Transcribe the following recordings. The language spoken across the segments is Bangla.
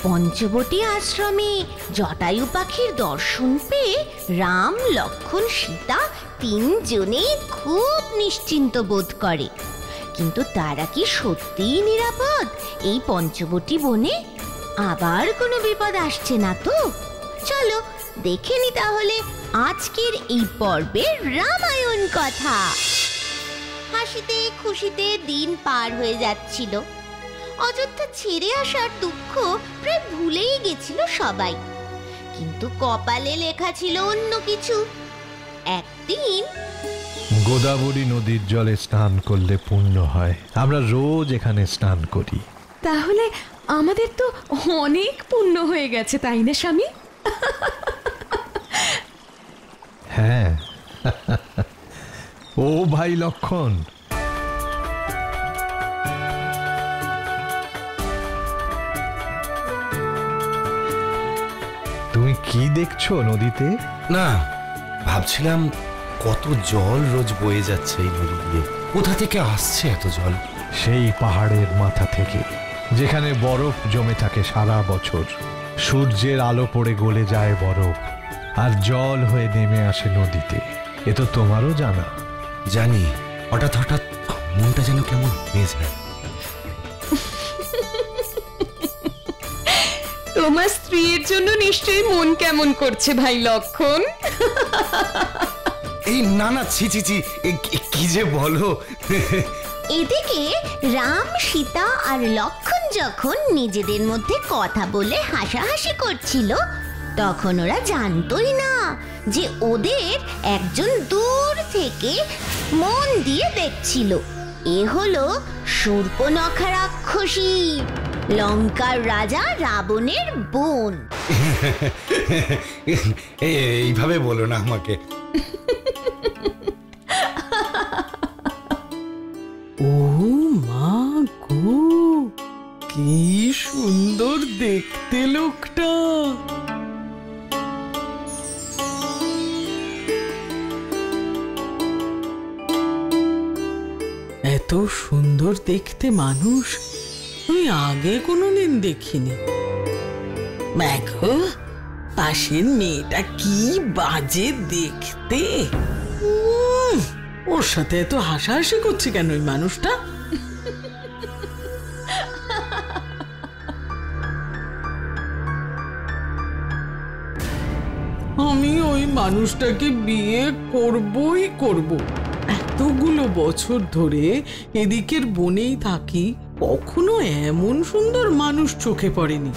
পঞ্চবটী আশ্রমে জটায়ু পাখির দর্শন পেয়ে রাম, লক্ষ্মণ, সীতা তিনজনেই খুব নিশ্চিন্ত বোধ করে। কিন্তু তারা কি সত্যিই নিরাপদ এই পঞ্চবটী বনে? আবার কোনো বিপদ আসছে না তো? চলো দেখে নি তাহলে আজকের এই পর্বের রামায়ণ কথা। হাসিতে খুশিতে দিন পার হয়ে যাচ্ছিল। অযোধ্যা ছেড়ে আসার দুঃখ প্রায় ভুলেই গেছিল সবাই, কিন্তু কপালে লেখা ছিল অন্য কিছু। একদিন গোদাবরী নদীর জলে স্নান করলে পুণ্য হয়। আমরা রোজ এখানে স্নান করি। তাহলে আমাদের তো অনেক পুণ্য হয়ে গেছে, তাই না স্বামী? হ্যাঁ। ও ভাই লক্ষণ, তুমি কি দেখছো নদীতে? না, ভাবছিলাম কত জল রোজ বয়ে যাচ্ছে এই নদী দিয়ে। কোথা থেকে আসছে এত জল? সেই পাহাড়ের মাথা থেকে, যেখানে বরফ জমে থাকে সারা বছর। সূর্যের আলো পড়ে গলে যায় বরফ, আর জল হয়ে নেমে আসে নদীতে। এ তো তোমারও জানা। জানি, হঠাৎ হঠাৎ মনটা যেন কেমন হয়ে যায়। তোমার স্ত্রীর জন্য নিশ্চয়ই মন কেমন করছে ভাই লক্ষণ। এই না না, ছি ছি ছি, কি যে বলো। এদিকে রাম, সীতা আর লক্ষ্মণ যখন নিজেদের মধ্যে কথা বলে হাসাহাসি করছিল, তখন ওরা জানতোই না যে ওদের একজন দূর থেকে মন দিয়ে দেখছিল। এ হলো শূর্পণখা রাক্ষসী, লঙ্কার রাজা রাবণের বোন। এইভাবে বলো না আমাকে। ও মা গো, কি সুন্দর দেখতে লোকটা! এত সুন্দর দেখতে মানুষ আমি আগে কোনোদিন দেখিনি। দেখো, পাশের মেয়েটা কি বাজে দেখতে। ওর সাথে এত হাসাহাসি করছে কেন ওই মানুষটা? আমি ওই মানুষটাকে বিয়ে করবই করব। এতগুলো বছর ধরে এদিকের বনেই থাকি, কখনো এমন সুন্দর মানুষ চোখে পড়েনি।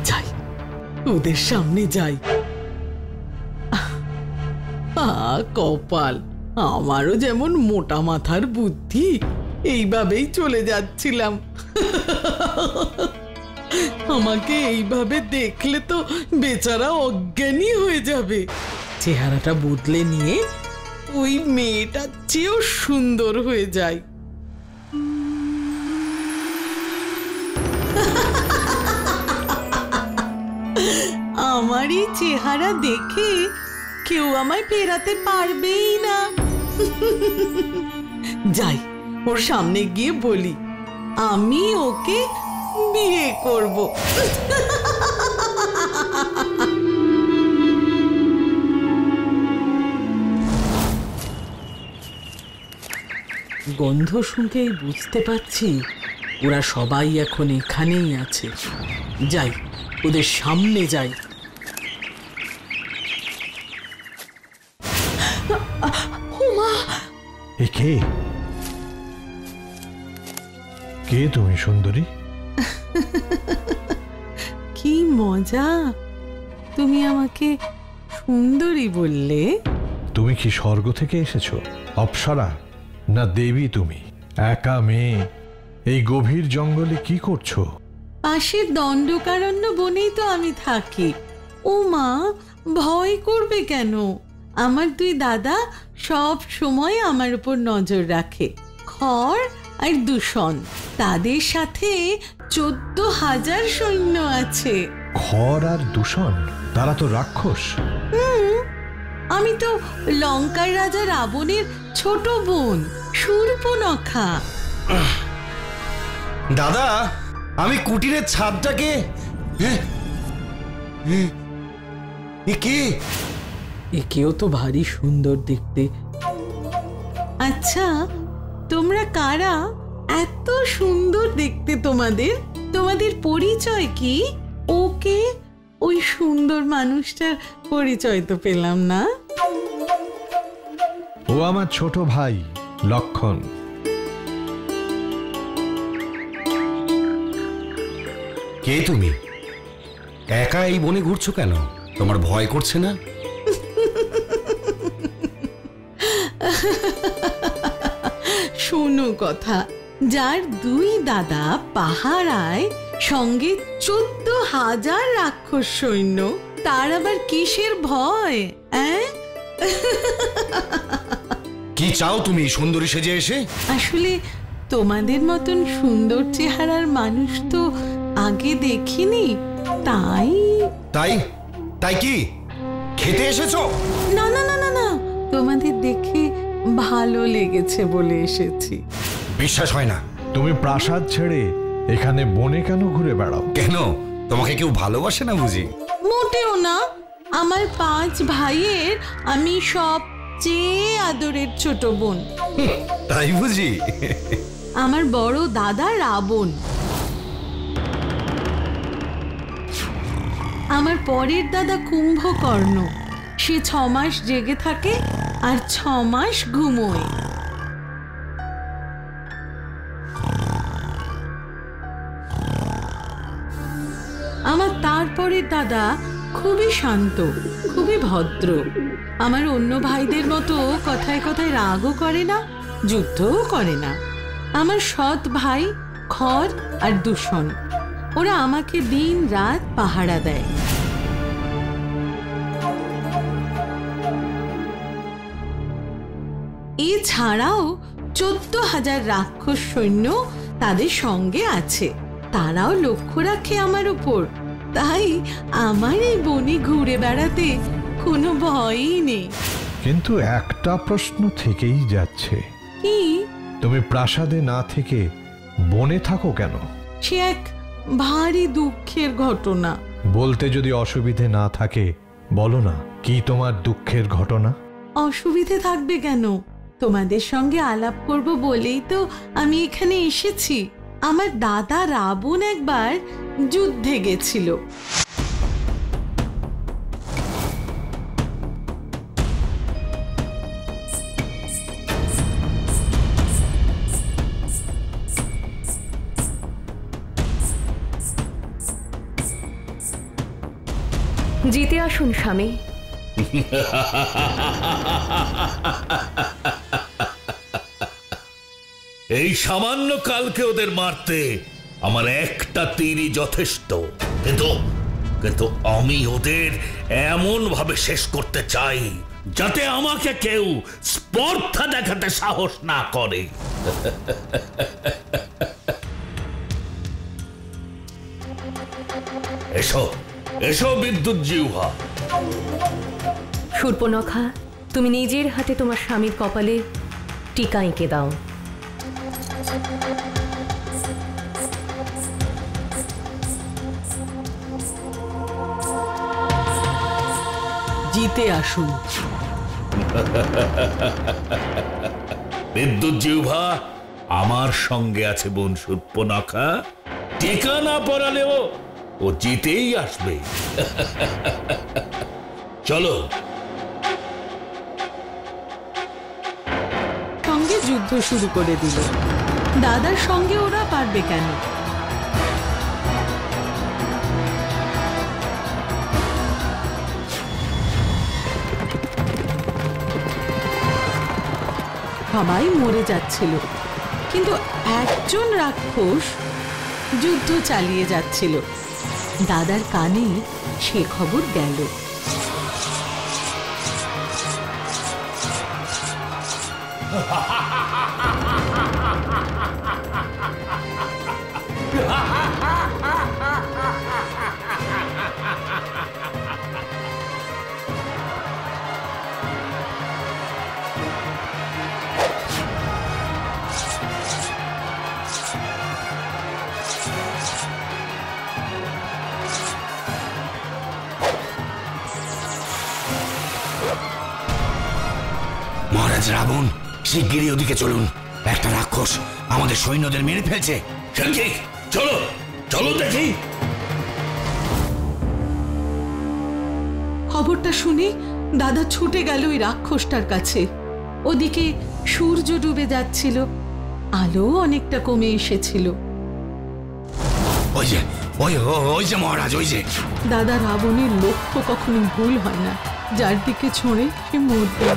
যাই, ওদের সামনে যাই। কপাল, আমারও যেমন মোটা মাথার বুদ্ধি, এইভাবেই চলে যাচ্ছিলাম। আমাকে এইভাবে দেখলে তো বেচারা অজ্ঞানী হয়ে যাবে। চেহারাটা বদলে নিয়ে ওই মেয়েটার চেয়েও সুন্দর হয়ে যায়। আমার এই চেহারা দেখে কেউ আমায় ফেরাতে পারবেই না। যাই, ওর সামনে গিয়ে বলি আমি ওকে বিয়ে করব। গন্ধ শুঁকেই বুঝতে পারছি ওরা সবাই এখন এখানেই আছে। যাই, ওদের সামনে যাই। কে কে তুমি সুন্দরী? কি মজা, তুমি আমাকে সুন্দরী বললে। তুমি কি স্বর্গ থেকে এসেছো? অপ্সরা না দেবী তুমি? একা মেয়ে এই গভীর জঙ্গলে কি করছো? পাশের দণ্ডকারণ্য বনেই তো আমি থাকি। ও মা, ভয় করবে কেন? আমার দুই দাদা সব সময় আমার উপর নজর রাখে। খড় আর দূষণ, তাদের সাথে 14,000 সৈন্য আছে। খড় আর দূষণ, তারা তো রাক্ষস। আমি তো লঙ্কার রাজা রাবণের ছোট বোন কে? একেও তো ভারী সুন্দর দেখতে। আচ্ছা, তোমরা কারা? এত সুন্দর দেখতে তোমাদের। তোমাদের পরিচয় কি? ওকে, ওই সুন্দর মানুষটার পরিচয় তো পেলাম না। ও আমার ছোট ভাই লক্ষণ। কে তুমি? একা এই বনে ঘুরছো কেন? তোমার ভয় করছে না? শোনো কথা, যার দুই দাদা পাহারায়, সঙ্গে 14,000 রাক্ষস সৈন্য, তার আবার কিসের ভয়? কি চাও তুমি সুন্দরী সেজে এসে? আসলে তোমাদের মতন সুন্দর চেহারার মানুষ তো আগে দেখিনি, তাই। তাই তাই কি খেতে এসেছো? না না না না না, তোমাদের দেখে ভালো লেগেছে বলে এসেছি। বিশ্বাস হয় না। তুমি প্রাসাদ ছেড়ে এখানে বনে কেন ঘুরে বেড়াও? কেন, তোমাকে কেউ ভালোবাসে না বুঝি? মোটেও না। আমার 5 ভাইয়ের আমি সবচেয়ে আদরের ছোট বোন। তাই বুঝি? আমার বড় দাদা রাবণ, আমার পরের দাদা কুম্ভকর্ণ, সে 6 মাস জেগে থাকে আর 6 মাস ঘুমোয়। আমার তারপরের দাদা খুবই শান্ত, খুবই ভদ্র। আমার অন্য ভাইদের মতো কথায় কথায় রাগও করে না, যুদ্ধও করে না। আমার সৎ ভাই খর আর দূষণ, ওরা আমাকে দিন রাত পাহারা দেয়। এছাড়াও 14,000 রাক্ষস সৈন্য তাদের সঙ্গে আছে, তারাও লক্ষ্য রাখে আমার উপর। তাই আমার এই বনে ঘুরে বেড়াতে কোনো ভয়ই নেই। কিন্তু একটা প্রশ্ন থেকেই যাচ্ছে, কি? তুমি প্রাসাদে না থেকে বনে থাকো কেন? সে এক ভারী দুঃখের ঘটনা। বলতে যদি অসুবিধে না থাকে বলো না, কি তোমার দুঃখের ঘটনা? অসুবিধে থাকবে কেন? তোমাদের সঙ্গে আলাপ করব বলেই তো আমি এখানে এসেছি। আমার দাদা রাবণ একবার যুদ্ধে গেছিল। জিতে আসুন স্বামী। এই সামান্য কালকে ওদের মারতে আমার একটা তীরই যথেষ্ট, কিন্তু আমি ওদের এমন ভাবে শেষ করতে চাই যাতে আমাকে কেউ স্পর্ধা দেখাতে সাহস না করে। এসো এসো বিদ্যুৎ জিহ্বা। শূর্পণখা, তুমি নিজের হাতে তোমার স্বামীর কপালে টিকা এঁকে দাও। জিতে আসুন। বিদ্যুৎ জিহ্বা, আমার সঙ্গে আছে বোন শূর্পণখা। টিকা না পরালেও ও জিতেই আসবে। চলো। সঙ্গে যুদ্ধ শুরু করে দিল। দাদার সঙ্গে ওরা পারবে কেন? সবাই মরে যাচ্ছিল, কিন্তু একজন রাক্ষস যুদ্ধ চালিয়ে যাচ্ছিল। দাদার কানে সে খবর গেল। মহারাজ রাবণ, শিগগিরই ওদিকে চলুন। একটা রাক্ষস আমাদের সৈন্যদের মেরে ফেলছে। চলো চলো দেখি। খবরটা শুনে দাদা ছুটে গেল ওই রাক্ষসটার কাছে। ওদিকে সূর্য ডুবে যাচ্ছিল, আলো অনেকটা কমে এসেছিল। ওই যে ওই যে মহারাজ, ওই যে। দাদা রাবণের লক্ষ্য কখনো ভুল হয় না, যার দিকে ছড়ে সে মরবে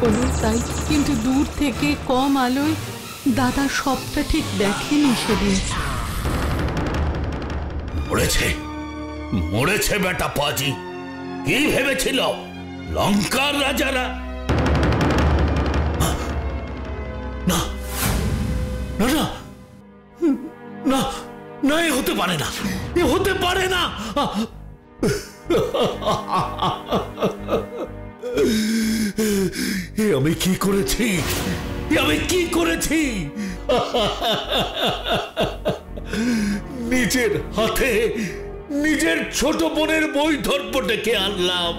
হলো তাই। কিন্তু দূর থেকে কম আলোয় দাদা সবটা ঠিক দেখেনি সেদিন। মরেছে বেটা পাজি। কি ভেবেছিল লঙ্কার রাজারা? না না না না না, এ হতে পারে না, এ হতে পারে না। এ আমি কি করেছি? আমি কি করেছি? নিজের হাতে নিজের ছোট বোনের বৈধর্য ডেকে আনলাম।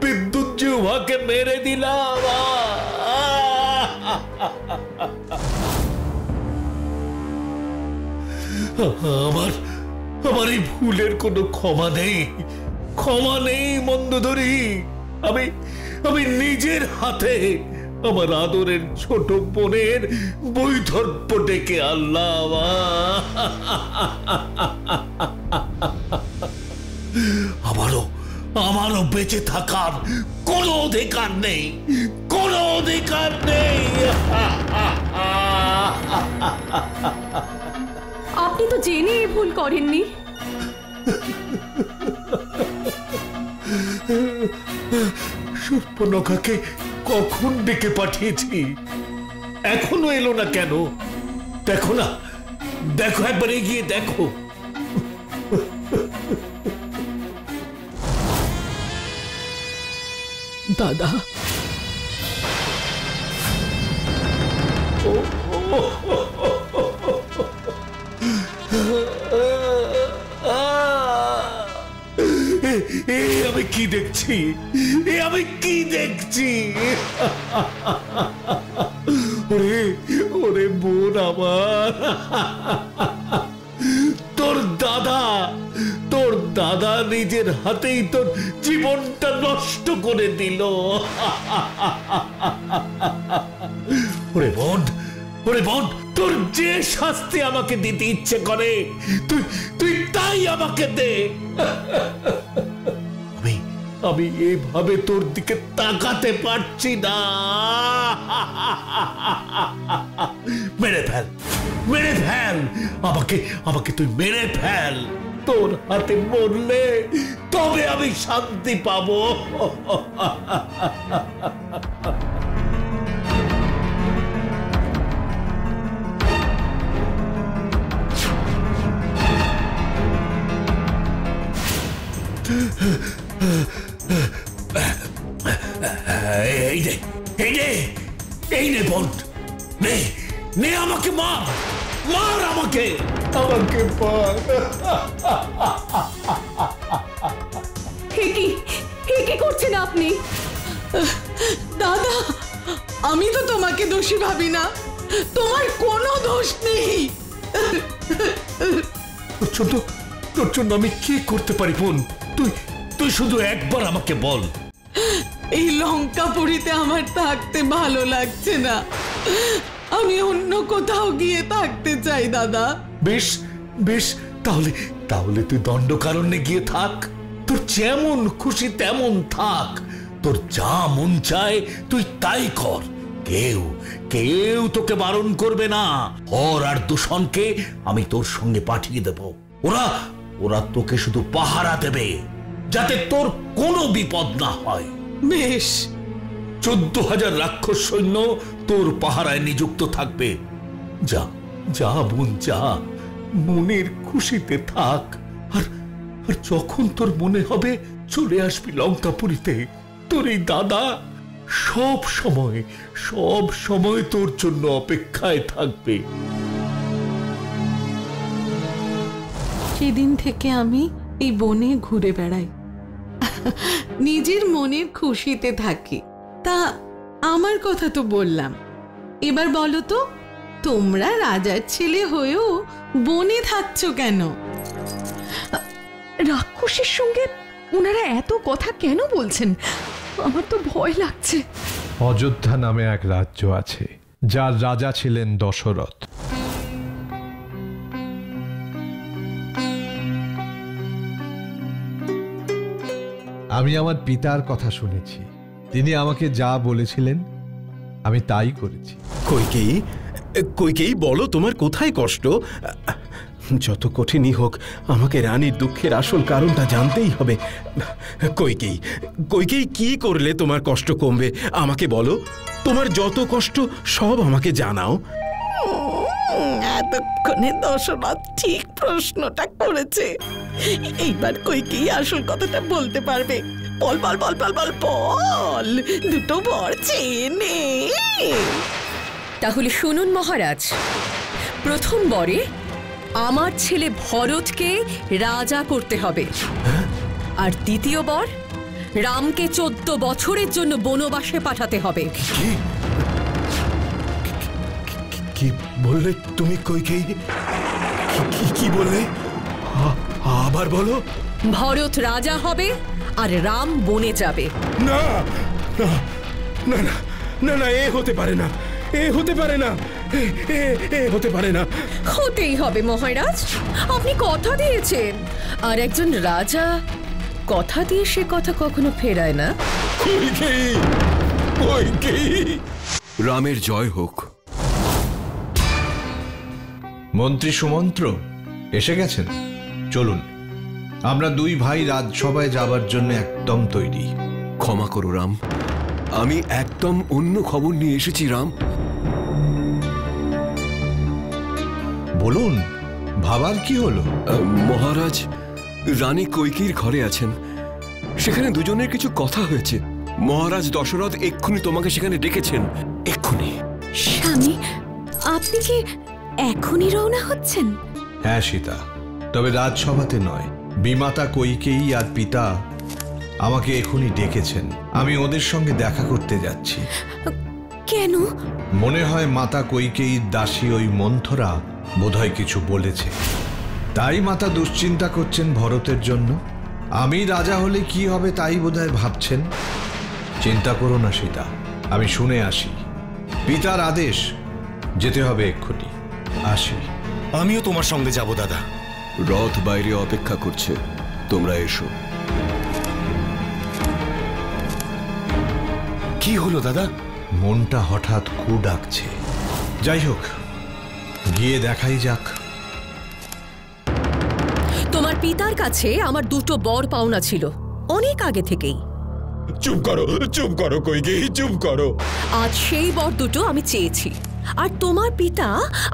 বিদ্যুৎ জিহ্বাকে মেরে দিলাম। আমার এই ভুলের কোনো ক্ষমা নেই, ক্ষমা নেই মন্দোদরী। আমি নিজের হাতে আমার আদরের ছোট বোনের বৈধর্য ডেকে আনলাম। আমারও বেঁচে থাকার কোনো অধিকার নেই, কোনো অধিকার নেই। আপনি তো জেনে ভুল করেননি। শূর্পণখাকে কখন ডেকে পাঠিয়েছি, এখনো এলো না কেন? দেখো না, দেখো, একবার এগিয়ে দেখো। দাদা, আমি কি দেখছি? আমি কি দেখছি? ওরে বোন আমার, তোর দাদা নিজের হাতেই তোর জীবনটা নষ্ট করে দিল। ওরে বোন, তোর যে শাস্তি আমাকে দিতে ইচ্ছে করে তুই তাই আমাকে দে। আমি এইভাবে তোর দিকে তাকাতে পারছি না। মেরে ফেল আমাকে তুই মেরে ফেল। তোর হাতে মরলে তবে আমি শান্তি পাবো। এই নে বোন, নে আমাকে মার, আমাকে মার। কি করছেন আপনি? দাদা, আমি তো তোমাকে দোষী ভাবি না, তোমার কোনো দোষ নেই। তোর জন্য আমি কি করতে পারি বোন? তুই শুধু একবার আমাকে বল। এই লঙ্কাপুরীতে আমার থাকতে ভালো লাগছে না, আমি অন্য কোথাও গিয়ে থাকতে চাই দাদা। বেশ, তাহলে তুই দণ্ডকারণ্যে গিয়ে থাক। তোর যেমন খুশি তেমন থাক, তোর যা মন চায় তুই তাই কর। কেউ তোকে বারণ করবে না। হর আর দূষণকে আমি তোর সঙ্গে পাঠিয়ে দেব। ওরা তোকে শুধু পাহারা দেবে, যাতে তোর কোনো বিপদ না হয়। বেশ। 14,000 রাক্ষস সৈন্য তোর পাহারায় নিযুক্ত থাকবে। যা বোন, যা, মনের খুশিতে থাক। আর যখন তোর মনে হবে চলে আসবি লঙ্কাপুরীতে, তোর এই দাদা সব সময় তোর জন্য অপেক্ষায় থাকবে। সেদিন থেকে আমি এই বনে ঘুরে বেড়াই, নিজের মনের খুশিতে থাকি। তা আমার কথা তো বললাম, এবার বলো তো, তোমরা রাজার ছেলে হয়েও বনে থাকছো কেন? রাক্ষসের সঙ্গে ওনারা এত কথা কেন বলছেন? আমার তো ভয় লাগছে। অযোধ্যা নামে এক রাজ্য আছে, যার রাজা ছিলেন দশরথ। আমি আমার পিতার কথা শুনেছি, তিনি আমাকে যা বলেছিলেন আমি তাই করেছি। কইকেয়ী, কইকেয়ী, বলো তোমার কোথায় কষ্ট? যত কঠিনই হোক, আমাকে রানীর দুঃখের আসল কারণটা জানতেই হবে। কইকেয়ী, কইকেয়ী, কি করলে তোমার কষ্ট কমবে আমাকে বলো। তোমার যত কষ্ট সব আমাকে জানাও। এতক্ষণে দশরথ ঠিক প্রশ্নটা করেছে। এইবার কইকেয়ী আসল কথাটা বলতে পারবে। বল বল বল বল বল বল, দুটো বর চেয়ে নে। তাহলে শুনুন মহারাজ, প্রথম বরে আমার ছেলে ভরতকে রাজা করতে হবে, আর দ্বিতীয় বর রামকে 14 বছরের জন্য বনবাসে পাঠাতে হবে। কি বললে তুমি কইকেয়ী? কি বললে? আবার বলো। ভরত রাজা হবে আর রাম বনে যাবে। না না না না না না, এ হতে পারে না, এ হতে পারে না, এ হতে পারে না। হতেই হবে মহারাজ, আপনি কথা দিয়েছেন, আর একজন রাজা কথা দিয়ে সে কথা কখনো ফেরায় না। কইকেয়ী, কইকেয়ী, রামের জয় হোক। মন্ত্রী সুমন্ত্র এসে গেছেন, চলুন আমরা দুই ভাই রাজসভায় যাবার জন্য একদম তৈরি। ক্ষমা করো রাম, আমি একদম অন্য খবর নিয়ে এসেছি রাম। বলুন, ভাবার কি হলো? মহারাজ, রানী কইকেয়ীর ঘরে আছেন, সেখানে দুজনের কিছু কথা হয়েছে। মহারাজ দশরথ এক্ষুনি তোমাকে সেখানে ডেকেছেন, এক্ষুনি। স্বামী, আপনি কি এখনই রওনা হচ্ছেন? হ্যাঁ সীতা, তবে রাজসভাতে নয়। বিমাতা কইকেয়ী আর পিতা আমাকে এখনই ডেকেছেন, আমি ওদের সঙ্গে দেখা করতে যাচ্ছি। কেন? মনে হয় মাতা কইকেয়ীর দাসী ওই মন্থরা বোধহয় কিছু বলেছে, তাই মাতা দুশ্চিন্তা করছেন ভরতের জন্য। আমি রাজা হলে কি হবে তাই বোধহয় ভাবছেন। চিন্তা করো না সীতা, আমি শুনে আসি। পিতার আদেশ, যেতে হবে এক্ষুনি। আসি। আমিও তোমার সঙ্গে যাব দাদা। রথ বাইরে অপেক্ষা করছে, তোমরা এসো। কি হলো দাদা? মনটা হঠাৎ কু ডাকছে। যাই হোক, গিয়ে দেখাই যাক। তোমার পিতার কাছে আমার দুটো বর পাওনা ছিল অনেক আগে থেকেই। চুপ করো কইকেয়ী, চুপ করো। আজ সেই বর দুটো আমি চেয়েছি, আর তোমার পিতা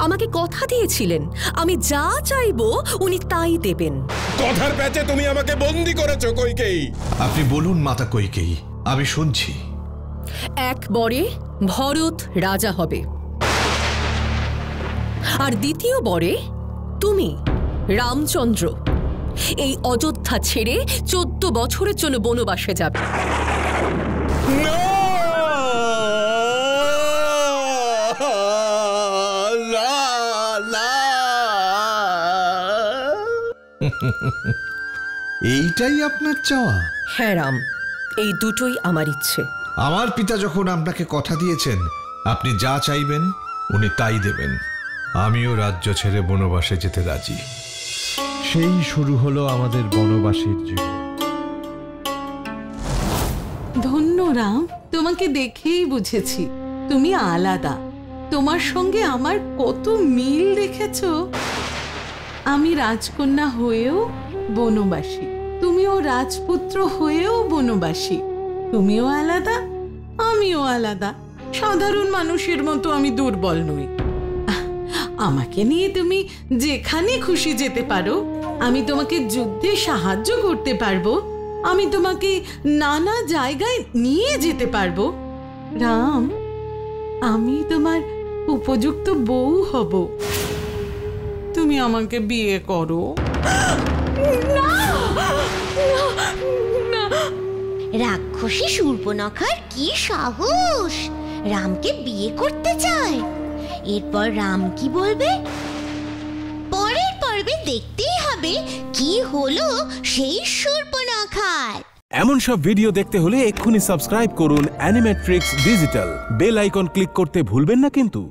আমাকে কথা দিয়েছিলেন আমি যা চাইবো উনি তাই দেবেন। কথার প্যাচে তুমি আমাকে বন্দী করেছো কইকেয়ী। আপনি বলুন মাতা কইকেয়ী, আমি শুনছি। এক বরে ভরত রাজা হবে, আর দ্বিতীয় বরে তুমি রামচন্দ্র এই অযোধ্যা ছেড়ে 14 বছরের জন্য বনবাসে যাবে। এইটাই আপনার চাওয়া? হ্যাঁ রাম, এই দুটোই আমার ইচ্ছে। আমার পিতা যখন আপনাকে কথা দিয়েছেন আপনি যা চাইবেন উনি তাই দেবেন। আমিও রাজ্য ছেড়ে বনবাসে যেতে রাজি। সেই শুরু হলো আমাদের বনবাসীর জীবন। ধন্য রাম, তোমাকে দেখেই বুঝেছি তুমি আলাদা। তোমার সঙ্গে আমার কত মিল দেখেছো। আমি রাজকন্যা হয়েও বনবাসী, তুমিও রাজপুত্র হয়েও বনবাসী। তুমিও আলাদা, আমিও আলাদা। সাধারণ মানুষের মতো আমি দুর্বল নই। আমাকে নিয়ে তুমি যেখানে খুশি যেতে পারো। আমি তোমাকে যুদ্ধে সাহায্য করতে পারবো। আমি তোমাকে নানা জায়গায় নিয়ে যেতে পারবো। রাম, আমি তোমার উপযুক্ত বউ হব। তুমি আমাকে বিয়ে করো। না! রাক্ষসী শূর্পণখার কি সাহস, রামকে বিয়ে করতে চায়। এরপর রাম কি বলবে পরের পর্বে দেখতেই হবে কি হলো সেই শূর্পণখার। এমন সব ভিডিও দেখতে হলে এক্ষুনি সাবস্ক্রাইব করুন Animatrix digital. Bell icon click করতে ভুলবেন না কিন্তু।